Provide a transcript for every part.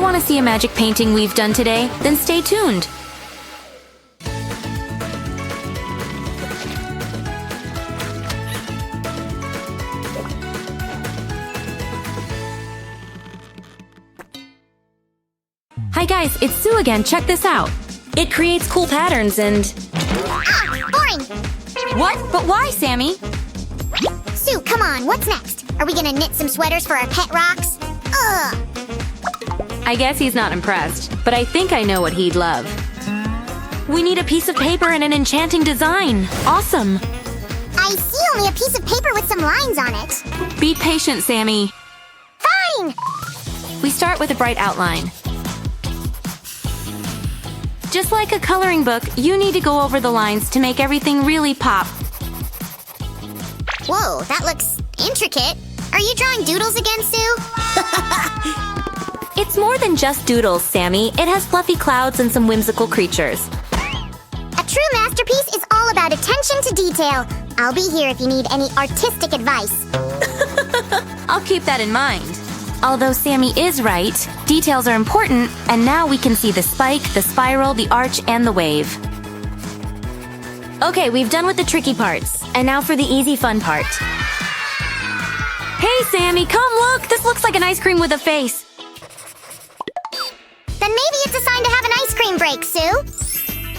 want to see a magic painting we've done today? Then stay tuned. Hi guys, it's Sue again. Check this out. It creates cool patterns and... Ah! Boring! What? But why, Sammy? Sue, come on, what's next? Are we gonna knit some sweaters for our pet rocks? Ugh! I guess he's not impressed, but I think I know what he'd love. We need a piece of paper and an enchanting design. Awesome! I see only a piece of paper with some lines on it. Be patient, Sammy. Fine! We start with a bright outline. Just like a coloring book, you need to go over the lines to make everything really pop. Whoa, that looks intricate. Are you drawing doodles again, Sue? It's more than just doodles, Sammy. It has fluffy clouds and some whimsical creatures. A true masterpiece is all about attention to detail. I'll be here if you need any artistic advice. I'll keep that in mind. Although Sammy is right, details are important, and now we can see the spike, the spiral, the arch, and the wave. Okay, we've done with the tricky parts, and now for the easy fun part. Hey, Sammy, come look! This looks like an ice cream with a face. Then maybe it's a sign to have an ice cream break, Sue.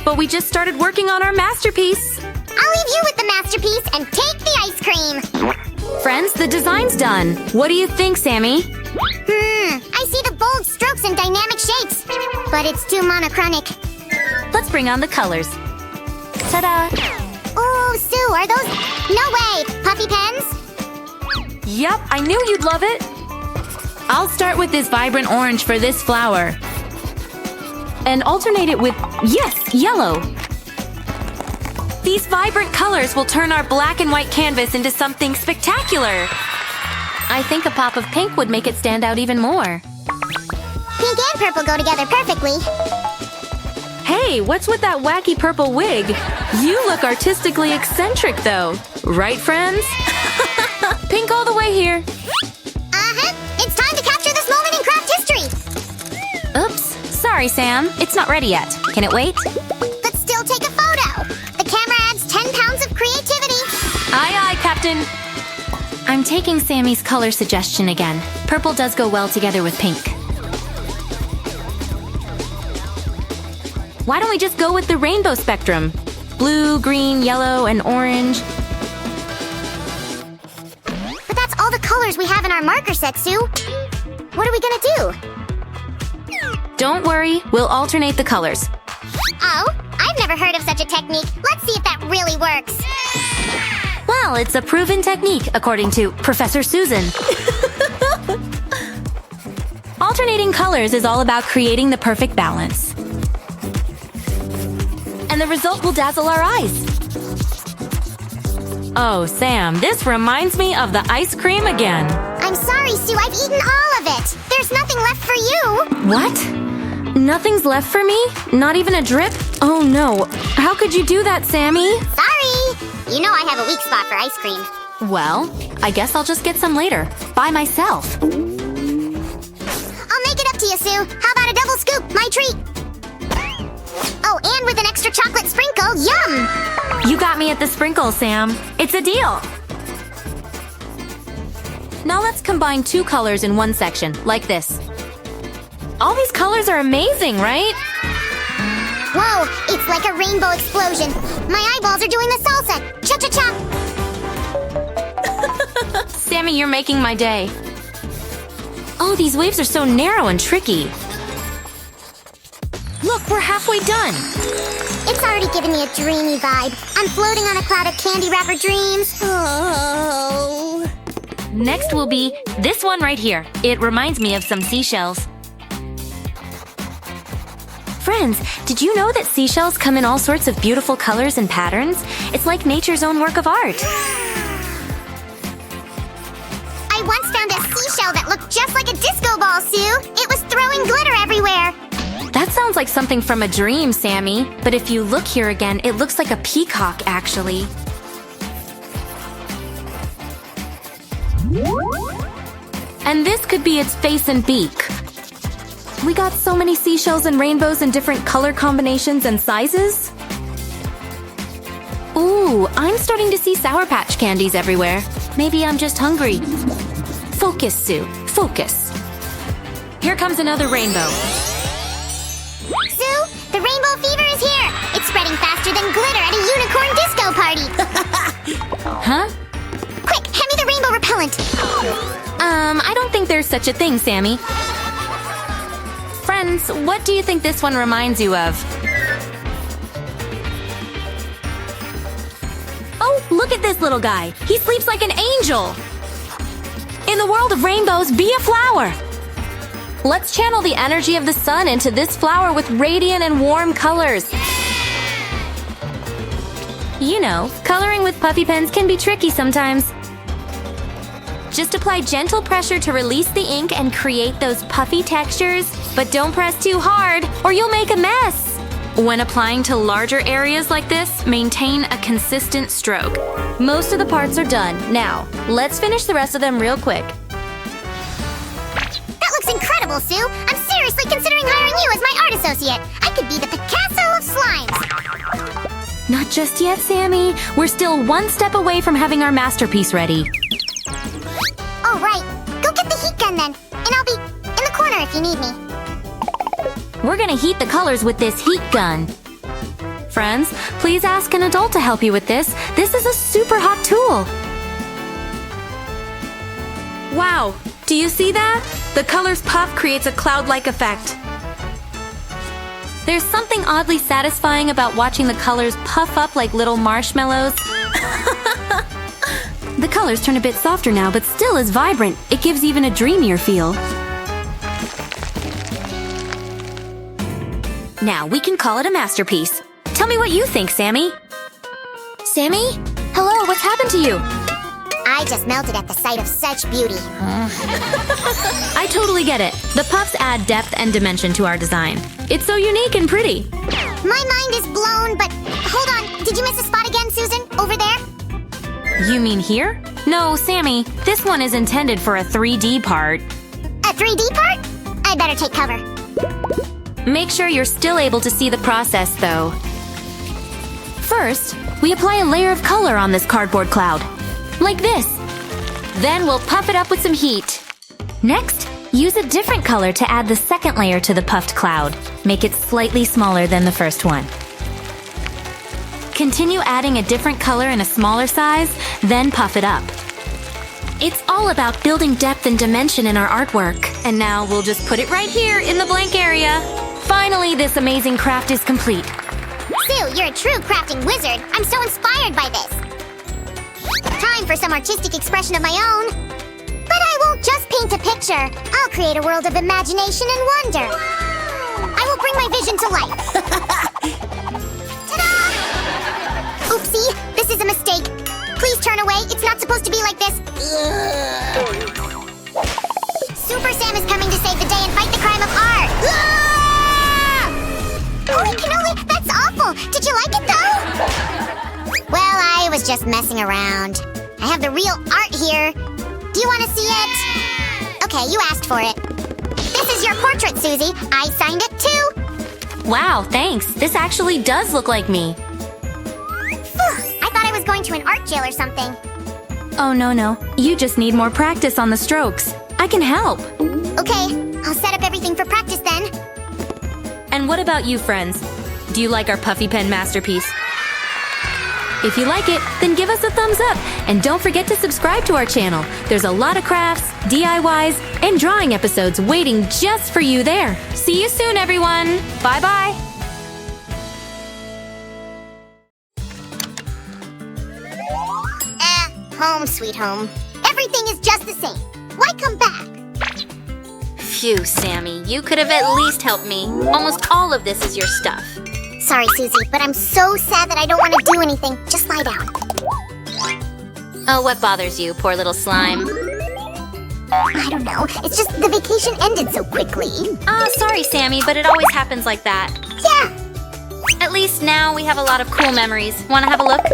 But we just started working on our masterpiece. I'll leave you with the masterpiece and take the ice cream. Friends, the design's done. What do you think, Sammy? I see the bold strokes and dynamic shapes, but it's too monochronic. Let's bring on the colors. Ta-da! Oh, Sue, are those... No way! Puffy pens? Yep, I knew you'd love it. I'll start with this vibrant orange for this flower. And alternate it with, yes, yellow. These vibrant colors will turn our black and white canvas into something spectacular. I think a pop of pink would make it stand out even more. Pink and purple go together perfectly. Hey, what's with that wacky purple wig? You look artistically eccentric, though. Right, friends? Pink all the way here. It's time to capture this moment in craft history. Oops. Sorry, Sam. It's not ready yet. Can it wait? But still take a photo. The camera adds 10 pounds of creativity. Aye, aye, Captain. I'm taking Sammy's color suggestion again. Purple does go well together with pink. Why don't we just go with the rainbow spectrum? Blue, green, yellow, and orange. But that's all the colors we have in our marker set, Sue. What are we gonna do? Don't worry, we'll alternate the colors. Oh, I've never heard of such a technique. Let's see if that really works. Well, it's a proven technique, according to Professor Susan. Alternating colors is all about creating the perfect balance. And the result will dazzle our eyes. Oh, Sam, this reminds me of the ice cream again. I'm sorry, Sue, I've eaten all of it. There's nothing left for you. What? Nothing's left for me? Not even a drip? Oh no. How could you do that, Sammy? Sorry. You know I have a weak spot for ice cream. Well, I guess I'll just get some later. By myself. I'll make it up to you, Sue. How about a double scoop? My treat. Oh, and with an extra chocolate sprinkle. Yum! You got me at the sprinkle, Sam. It's a deal. Now let's combine two colors in one section, like this. All these colors are amazing, right? Whoa, it's like a rainbow explosion. My eyeballs are doing the salsa. Cha-cha-cha. Sammy, you're making my day. Oh, these waves are so narrow and tricky. Look, we're halfway done. It's already giving me a dreamy vibe. I'm floating on a cloud of candy wrapper dreams. Oh. Next will be this one right here. It reminds me of some seashells. Friends, did you know that seashells come in all sorts of beautiful colors and patterns? It's like nature's own work of art. I once found a seashell that looked just like a disco ball, Sue. It was throwing glitter everywhere. That sounds like something from a dream, Sammy. But if you look here again, it looks like a peacock, actually. And this could be its face and beak. We got so many seashells and rainbows in different color combinations and sizes. Ooh, I'm starting to see Sour Patch candies everywhere. Maybe I'm just hungry. Focus, Sue. Focus. Here comes another rainbow. Sue, the rainbow fever is here. It's spreading faster than glitter at a unicorn disco party. Huh? Quick, hand me the rainbow repellent. I don't think there's such a thing, Sammy. Friends, what do you think this one reminds you of? Oh, look at this little guy. He sleeps like an angel. In the world of rainbows, be a flower. Let's channel the energy of the sun into this flower with radiant and warm colors. You know, coloring with puffy pens can be tricky sometimes. Just apply gentle pressure to release the ink and create those puffy textures, but don't press too hard or you'll make a mess. When applying to larger areas like this, maintain a consistent stroke. Most of the parts are done. Now, let's finish the rest of them real quick. That looks incredible, Sue. I'm seriously considering hiring you as my art associate. I could be the Picasso of slimes. Not just yet, Sammy. We're still one step away from having our masterpiece ready. Oh, right. Go get the heat gun then, and I'll be in the corner if you need me. We're gonna heat the colors with this heat gun. Friends, please ask an adult to help you with this. This is a super hot tool. Wow, do you see that? The color's puff creates a cloud-like effect. There's something oddly satisfying about watching the colors puff up like little marshmallows. The colors turn a bit softer now, but still as vibrant. It gives even a dreamier feel. Now we can call it a masterpiece. Tell me what you think, Sammy. Sammy? Hello, what's happened to you? I just melted at the sight of such beauty. I totally get it. The puffs add depth and dimension to our design. It's so unique and pretty. My mind is blown, but hold on. Did you miss a spot again, Susan? Over there? You mean here? No, Sammy, this one is intended for a 3D part. A 3D part? I'd better take cover. Make sure you're still able to see the process, though. First, we apply a layer of color on this cardboard cloud. Like this. Then we'll puff it up with some heat. Next, use a different color to add the second layer to the puffed cloud. Make it slightly smaller than the first one. Continue adding a different color in a smaller size, then puff it up. It's all about building depth and dimension in our artwork. And now we'll just put it right here in the blank area. Finally, this amazing craft is complete. Sue, you're a true crafting wizard. I'm so inspired by this. Time for some artistic expression of my own. But I won't just paint a picture. I'll create a world of imagination and wonder. I will bring my vision to life. Ta-da! Oopsie, this is a mistake. Please turn away. It's not supposed to be like this. Super Sam is coming to save the day and fight the crime of art. Holy cannoli, that's awful. Did you like it, though? Well, I was just messing around. I have the real art here. Do you want to see it? Okay, you asked for it. This is your portrait, Susie. I signed it, too. Wow, thanks. This actually does look like me. I thought I was going to an art jail or something. Oh, no. You just need more practice on the strokes. I can help. Okay, I'll set up everything for practice then. And what about you, friends? Do you like our puffy pen masterpiece? If you like it, then give us a thumbs up. And don't forget to subscribe to our channel. There's a lot of crafts, DIYs, and drawing episodes waiting just for you there. See you soon, everyone. Bye-bye. Home sweet home. Everything is just the same. Why come back? Phew, Sammy. You could have at least helped me. Almost all of this is your stuff. Sorry, Susie, but I'm so sad that I don't want to do anything. Just lie down. Oh, what bothers you, poor little slime? I don't know. It's just the vacation ended so quickly. Sorry, Sammy, but it always happens like that. Yeah. At least now we have a lot of cool memories. Want to have a look?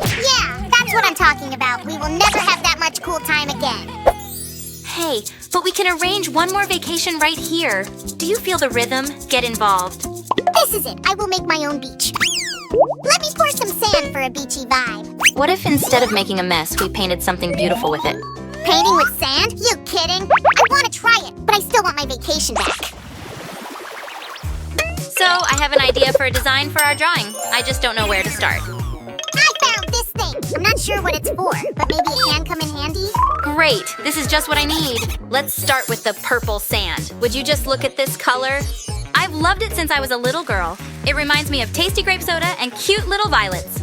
Yeah, that's what I'm talking about. We will never have that much cool time again. Hey, but we can arrange one more vacation right here. Do you feel the rhythm? Get involved. This is it. I will make my own beach. Let me pour some sand for a beachy vibe. What if instead of making a mess, we painted something beautiful with it? Painting with sand? You kidding? I want to try it, but I still want my vacation back. So, I have an idea for a design for our drawing. I just don't know where to start. I found this thing. I'm not sure what it's for, but maybe it can come in handy. Great! This is just what I need. Let's start with the purple sand. Would you just look at this color? I've loved it since I was a little girl. It reminds me of tasty grape soda and cute little violets.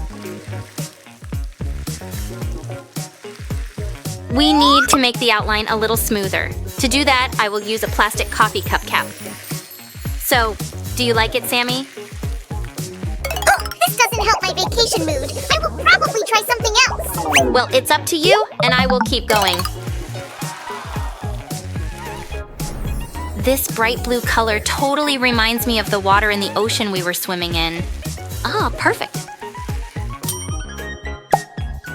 We need to make the outline a little smoother. To do that, I will use a plastic coffee cup cap. So, do you like it, Sammy? Oh, this doesn't help my vacation mood. I will probably try something else. Well, it's up to you, and I will keep going. This bright blue color totally reminds me of the water in the ocean we were swimming in. Ah, perfect.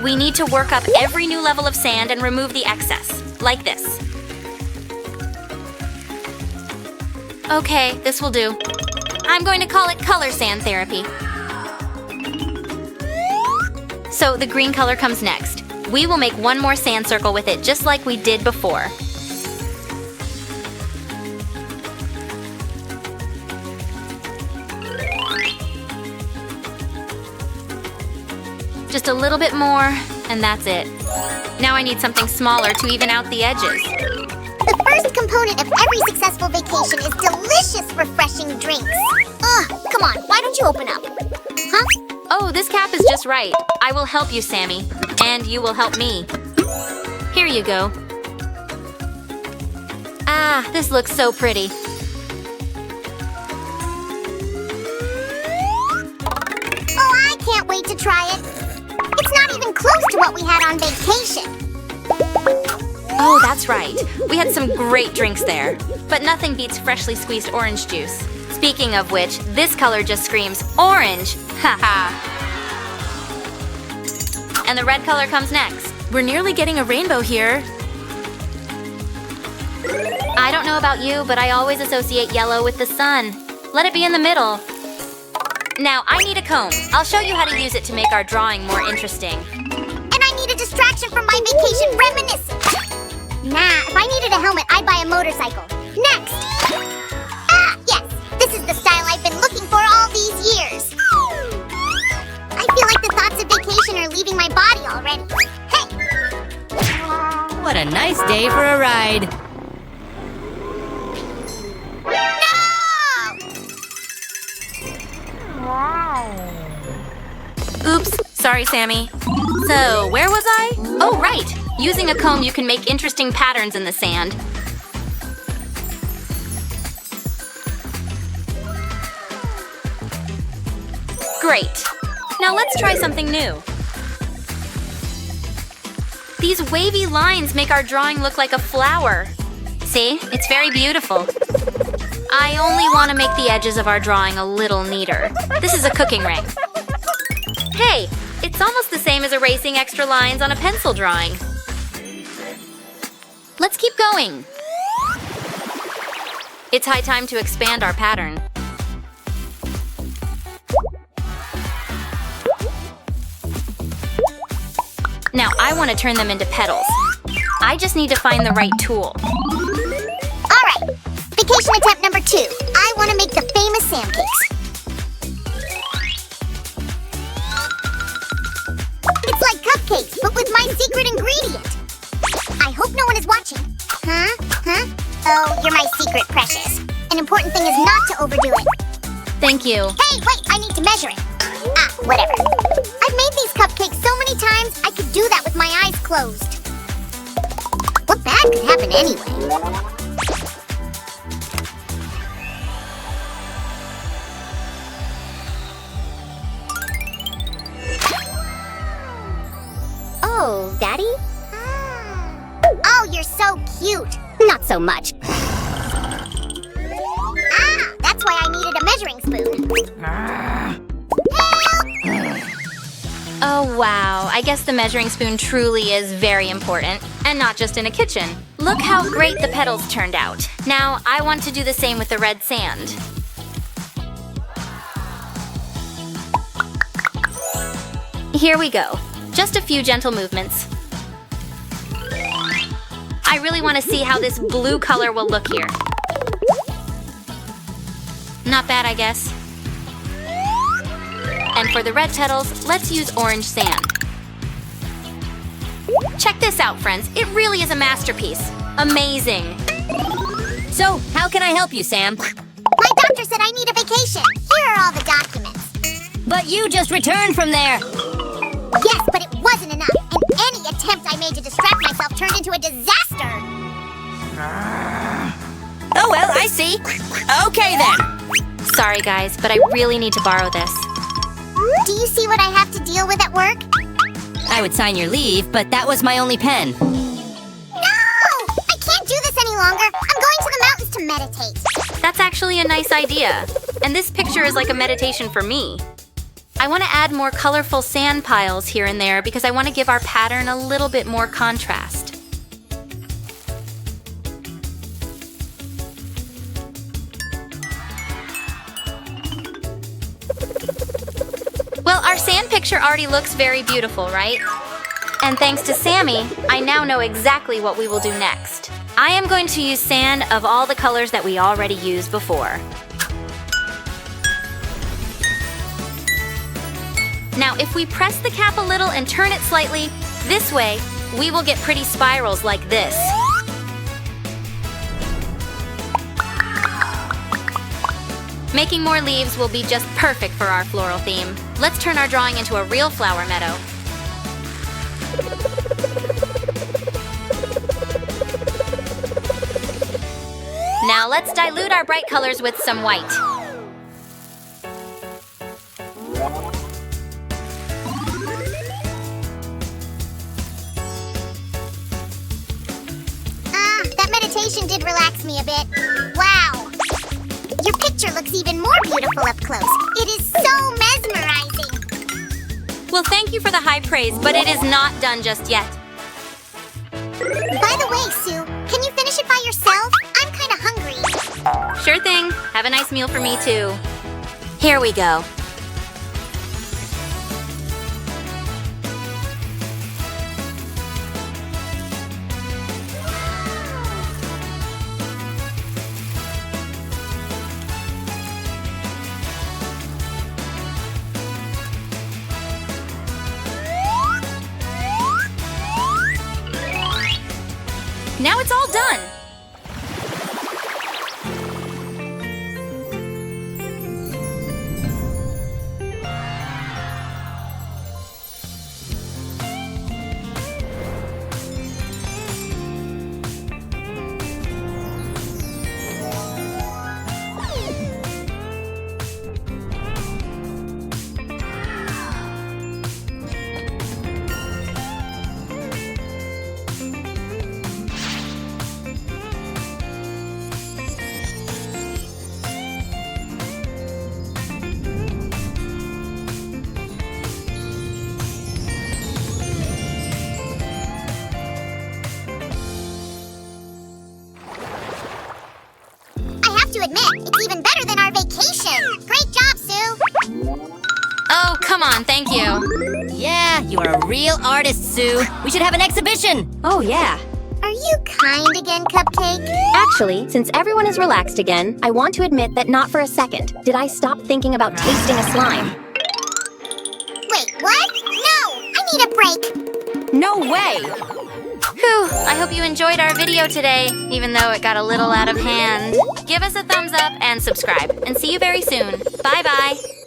We need to work up every new level of sand and remove the excess, like this. Okay, this will do. I'm going to call it color sand therapy. So the green color comes next. We will make one more sand circle with it just like we did before. Just a little bit more, and that's it. Now I need something smaller to even out the edges. The first component of every successful vacation is delicious, refreshing drinks. Ugh, come on, why don't you open up? Huh? Oh, this cap is just right. I will help you, Sammy. And you will help me. Here you go. Ah, this looks so pretty. Oh, I can't wait to try it. It's not even close to what we had on vacation. Oh, that's right. We had some great drinks there. But nothing beats freshly squeezed orange juice. Speaking of which, this color just screams orange. Haha. And the red color comes next. We're nearly getting a rainbow here. I don't know about you, but I always associate yellow with the sun. Let it be in the middle. Now, I need a comb. I'll show you how to use it to make our drawing more interesting. And I need a distraction from my vacation reminiscence. Nah, if I needed a helmet, I'd buy a motorcycle. Next! Ah, yes! This is the style I've been looking for all these years. I feel like the thoughts of vacation are leaving my body already. Hey! What a nice day for a ride. Oops, sorry, Sammy. So, where was I? Oh, right! Using a comb, you can make interesting patterns in the sand. Great! Now let's try something new. These wavy lines make our drawing look like a flower. See? It's very beautiful. I only want to make the edges of our drawing a little neater. This is a cooking ring. Hey, it's almost the same as erasing extra lines on a pencil drawing. Let's keep going. It's high time to expand our pattern. Now I want to turn them into petals. I just need to find the right tool. All right, vacation attempt number 2. I want to make the famous sand cakes. It's like cupcakes, but with my secret ingredient. I hope no one is watching. Huh? Oh, you're my secret, precious. An important thing is not to overdo it. Thank you. Hey, wait, I need to measure it. Ah, whatever. I've made these cupcakes so many times, I could do that with my eyes closed. What bad could happen anyway? Oh, Daddy? Oh, you're so cute. Not so much. Ah, that's why I needed a measuring spoon. Help! Oh, Oh wow, I guess the measuring spoon truly is very important, and not just in a kitchen. Look how great the petals turned out. Now, I want to do the same with the red sand. Here we go. Just a few gentle movements. I really want to see how this blue color will look here. Not bad, I guess. And for the red petals, let's use orange sand. Check this out, friends. It really is a masterpiece. Amazing. So, how can I help you, Sam? My doctor said I need a vacation. Here are all the documents. But you just returned from there. Yes, but it wasn't enough. And any attempt I made to distract myself turned into a disaster. Oh, well, I see. Okay, then. Sorry, guys, but I really need to borrow this. Do you see what I have to deal with at work? I would sign your leave, but that was my only pen. No! I can't do this any longer. I'm going to the mountains to meditate. That's actually a nice idea. And this picture is like a meditation for me. I want to add more colorful sand piles here and there because I want to give our pattern a little bit more contrast. Well, our sand picture already looks very beautiful, right? And thanks to Sammy, I now know exactly what we will do next. I am going to use sand of all the colors that we already used before. Now, if we press the cap a little and turn it slightly, this way, we will get pretty spirals like this. Making more leaves will be just perfect for our floral theme. Let's turn our drawing into a real flower meadow. Now let's dilute our bright colors with some white. That meditation did relax me a bit. Wow! Your picture looks even more beautiful up close. It is so mesmerizing. Well, thank you for the high praise, but it is not done just yet. By the way, Sue, can you finish it by yourself? I'm kind of hungry. Sure thing. Have a nice meal for me, too. Here we go. Now it's all done! To admit, it's even better than our vacation. Great job, Sue. Oh, come on, thank you. Yeah, you are a real artist, Sue. We should have an exhibition. Oh, yeah. Are you kind again, Cupcake? Actually, since everyone is relaxed again, I want to admit that not for a second did I stop thinking about tasting a slime. Wait, what? No! I need a break. No way. Whew, I hope you enjoyed our video today, even though it got a little out of hand. Give us a thumbs up and subscribe, and see you very soon. Bye-bye.